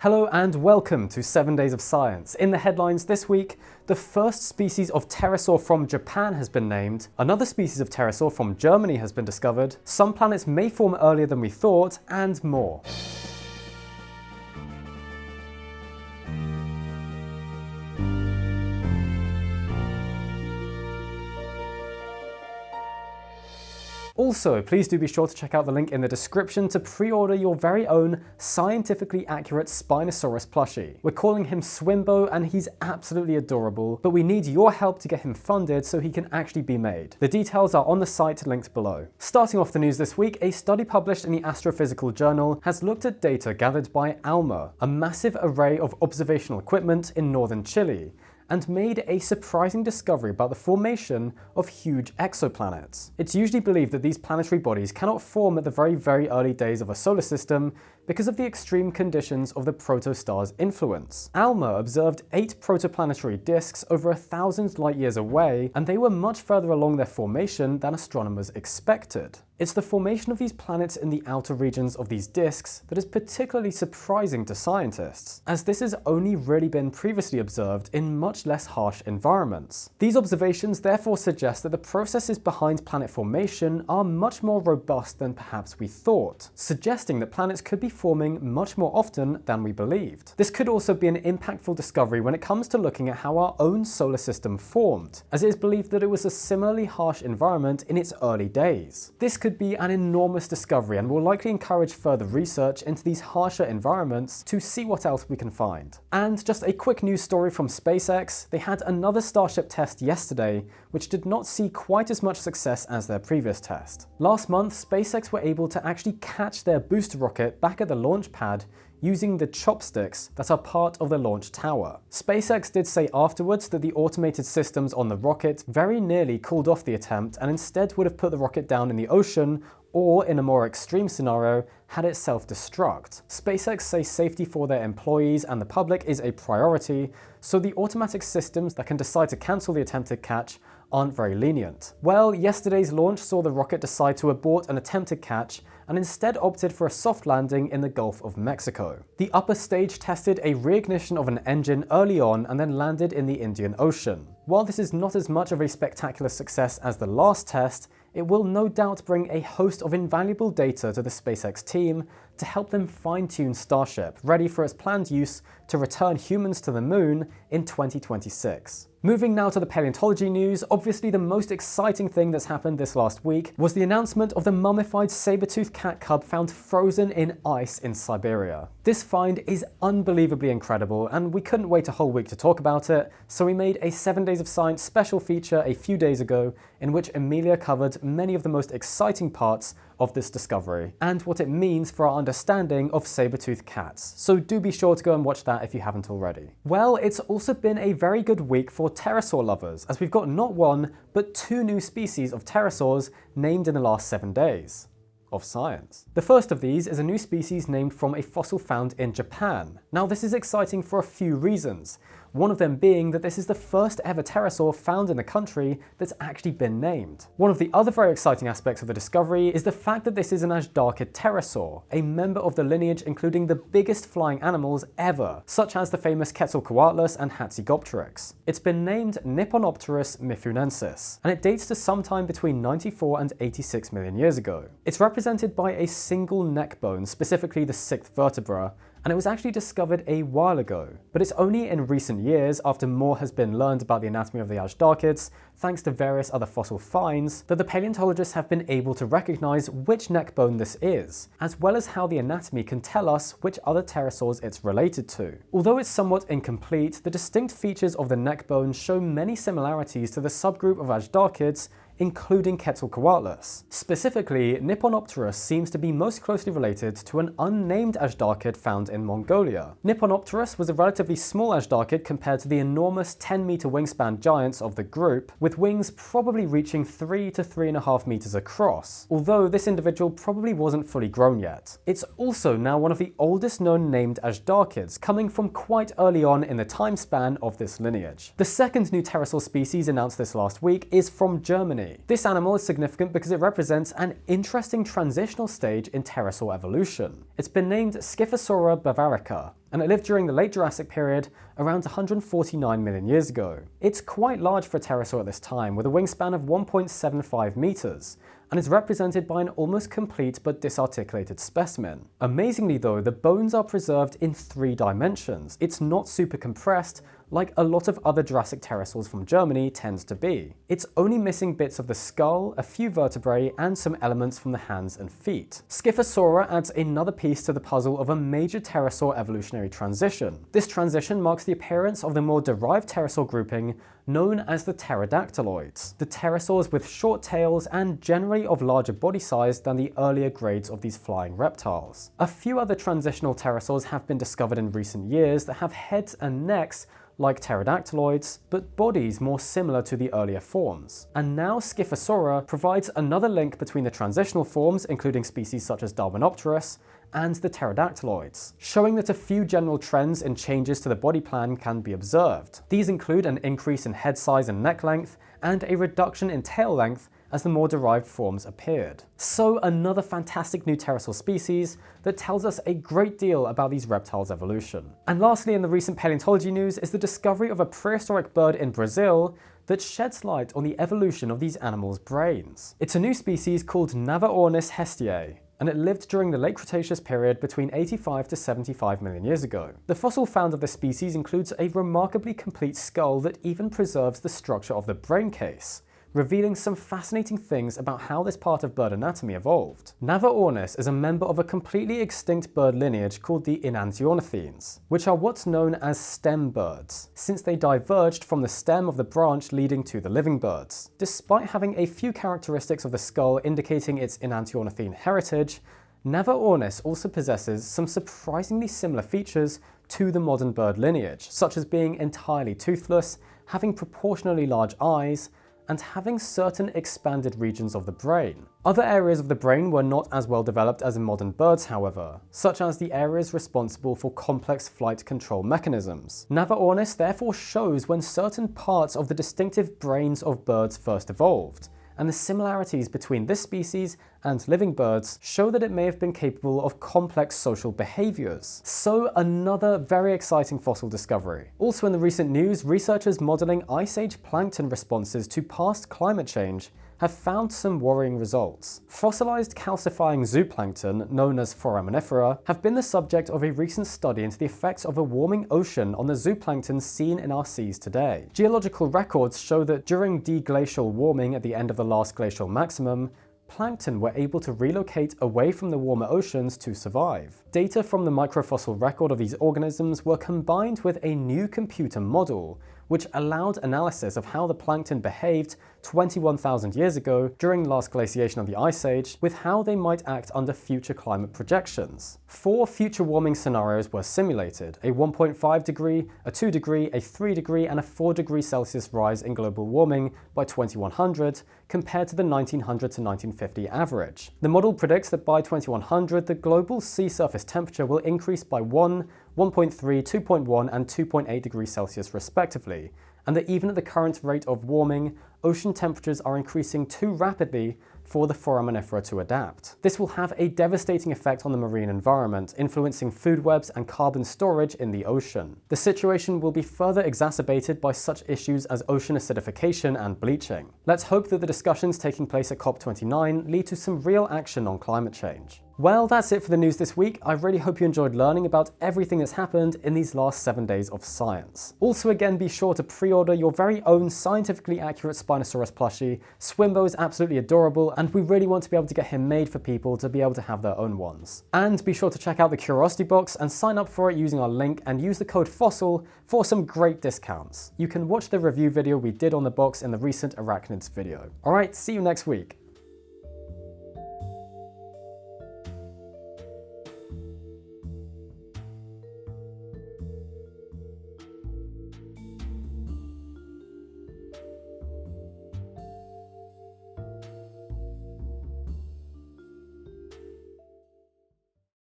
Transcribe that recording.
Hello and welcome to 7 Days of Science. In the headlines this week, the first species of pterosaur from Japan has been named, another species of pterosaur from Germany has been discovered, some planets may form earlier than we thought, and more. Also, please do be sure to check out the link in the description to pre-order your very own scientifically accurate Spinosaurus plushie. We're calling him Swimbo and he's absolutely adorable, but we need your help to get him funded so he can actually be made. The details are on the site linked below. Starting off the news this week, a study published in the Astrophysical Journal has looked at data gathered by ALMA, a massive array of observational equipment in northern Chile, and made a surprising discovery about the formation of huge exoplanets. It's usually believed that these planetary bodies cannot form at the very early days of a solar system because of the extreme conditions of the protostar's influence. ALMA observed 8 protoplanetary disks over 1,000 light years away, and they were much further along their formation than astronomers expected. It's the formation of these planets in the outer regions of these disks that is particularly surprising to scientists, as this has only really been previously observed in much less harsh environments. These observations therefore suggest that the processes behind planet formation are much more robust than perhaps we thought, suggesting that planets could be forming much more often than we believed. This could also be an impactful discovery when it comes to looking at how our own solar system formed, as it is believed that it was a similarly harsh environment in its early days. This could be an enormous discovery and will likely encourage further research into these harsher environments to see what else we can find. And just a quick news story from SpaceX, they had another Starship test yesterday, which did not see quite as much success as their previous test. Last month, SpaceX were able to actually catch their booster rocket back at the launch pad using the chopsticks that are part of the launch tower. SpaceX did say afterwards that the automated systems on the rocket very nearly called off the attempt and instead would have put the rocket down in the ocean, or in a more extreme scenario, had it self-destruct. SpaceX say safety for their employees and the public is a priority, so the automatic systems that can decide to cancel the attempted catch aren't very lenient. Well, yesterday's launch saw the rocket decide to abort an attempted catch and instead opted for a soft landing in the Gulf of Mexico. The upper stage tested a reignition of an engine early on and then landed in the Indian Ocean. While this is not as much of a spectacular success as the last test, it will no doubt bring a host of invaluable data to the SpaceX team to help them fine-tune Starship, ready for its planned use to return humans to the moon in 2026. Moving now to the paleontology news, obviously the most exciting thing that's happened this last week was the announcement of the mummified saber-toothed cat cub found frozen in ice in Siberia. This find is unbelievably incredible and we couldn't wait a whole week to talk about it, so we made a 7 Days of Science special feature a few days ago in which Emilia covered many of the most exciting parts of this discovery and what it means for our understanding of saber-toothed cats. So do be sure to go and watch that if you haven't already. Well, it's also been a very good week for pterosaur lovers, as we've got not one, but 2 new species of pterosaurs named in the last 7 days of science. The first of these is a new species named from a fossil found in Japan. Now this is exciting for a few reasons. One of them being that this is the first ever pterosaur found in the country that's actually been named. One of the other very exciting aspects of the discovery is the fact that this is an azhdarchid pterosaur, a member of the lineage including the biggest flying animals ever, such as the famous Quetzalcoatlus and Hatzegopteryx. It's been named Nipponopterus mifunensis, and it dates to sometime between 94 and 86 million years ago. It's represented by a single neck bone, specifically the 6th vertebra, and it was actually discovered a while ago. But it's only in recent years, after more has been learned about the anatomy of the azhdarchids, thanks to various other fossil finds, that the paleontologists have been able to recognize which neck bone this is, as well as how the anatomy can tell us which other pterosaurs it's related to. Although it's somewhat incomplete, the distinct features of the neck bone show many similarities to the subgroup of azhdarchids including Quetzalcoatlus. Specifically, Nipponopterus seems to be most closely related to an unnamed azhdarchid found in Mongolia. Nipponopterus was a relatively small azhdarchid compared to the enormous 10-meter wingspan giants of the group, with wings probably reaching 3 to 3.5 meters across, although this individual probably wasn't fully grown yet. It's also now one of the oldest known named azhdarchids, coming from quite early on in the time span of this lineage. The second new pterosaur species announced this last week is from Germany, anatomy. This animal is significant because it represents an interesting transitional stage in pterosaur evolution. It's been named Skiphosoura bavarica, and it lived during the late Jurassic period around 149 million years ago. It's quite large for a pterosaur at this time, with a wingspan of 1.75 meters, and is represented by an almost complete but disarticulated specimen. Amazingly though, the bones are preserved in 3 dimensions. It's not super compressed, like a lot of other Jurassic pterosaurs from Germany tends to be. It's only missing bits of the skull, a few vertebrae, and some elements from the hands and feet. Skiphosoura adds another piece to the puzzle of a major pterosaur evolutionary transition. This transition marks the appearance of the more derived pterosaur grouping known as the pterodactyloids, the pterosaurs with short tails and generally of larger body size than the earlier grades of these flying reptiles. A few other transitional pterosaurs have been discovered in recent years that have heads and necks like pterodactyloids, but bodies more similar to the earlier forms. And now Skiphosoura provides another link between the transitional forms, including species such as Nipponopterus, and the pterodactyloids, showing that a few general trends in changes to the body plan can be observed. These include an increase in head size and neck length, and a reduction in tail length as the more derived forms appeared. So another fantastic new pterosaur species that tells us a great deal about these reptiles' evolution. And lastly, in the recent paleontology news is the discovery of a prehistoric bird in Brazil that sheds light on the evolution of these animals' brains. It's a new species called Navaornis hestiae, and it lived during the late Cretaceous period between 85 to 75 million years ago. The fossil found of this species includes a remarkably complete skull that even preserves the structure of the brain case, revealing some fascinating things about how this part of bird anatomy evolved. Navaornis is a member of a completely extinct bird lineage called the enantiornithines, which are what's known as stem birds, since they diverged from the stem of the branch leading to the living birds. Despite having a few characteristics of the skull indicating its enantiornithine heritage, Navaornis also possesses some surprisingly similar features to the modern bird lineage, such as being entirely toothless, having proportionally large eyes, and having certain expanded regions of the brain. Other areas of the brain were not as well developed as in modern birds, however, such as the areas responsible for complex flight control mechanisms. Navaornis therefore shows when certain parts of the distinctive brains of birds first evolved, and the similarities between this species and living birds show that it may have been capable of complex social behaviors. So another very exciting fossil discovery. Also in the recent news, researchers modeling Ice Age plankton responses to past climate change have found some worrying results. Fossilized calcifying zooplankton, known as foraminifera, have been the subject of a recent study into the effects of a warming ocean on the zooplankton seen in our seas today. Geological records show that during deglacial warming at the end of the last glacial maximum, plankton were able to relocate away from the warmer oceans to survive. Data from the microfossil record of these organisms were combined with a new computer model, which allowed analysis of how the plankton behaved 21,000 years ago during the last glaciation of the Ice Age, with how they might act under future climate projections. 4 future warming scenarios were simulated: a 1.5 degree, a 2 degree, a 3 degree, and a 4 degree Celsius rise in global warming by 2100, compared to the 1900 to 1950 average. The model predicts that by 2100, the global sea surface temperature will increase by 1, 1.3, 2.1, and 2.8 degrees Celsius respectively, and that even at the current rate of warming, ocean temperatures are increasing too rapidly for the foraminifera to adapt. This will have a devastating effect on the marine environment, influencing food webs and carbon storage in the ocean. The situation will be further exacerbated by such issues as ocean acidification and bleaching. Let's hope that the discussions taking place at COP29 lead to some real action on climate change. Well, that's it for the news this week. I really hope you enjoyed learning about everything that's happened in these last 7 days of science. Also, again, be sure to pre-order your very own scientifically accurate Spinosaurus plushie. Swimbo is absolutely adorable, and we really want to be able to get him made for people to be able to have their own ones. And be sure to check out the Curiosity box and sign up for it using our link and use the code FOSSIL for some great discounts. You can watch the review video we did on the box in the recent Arachnids video. Alright, see you next week.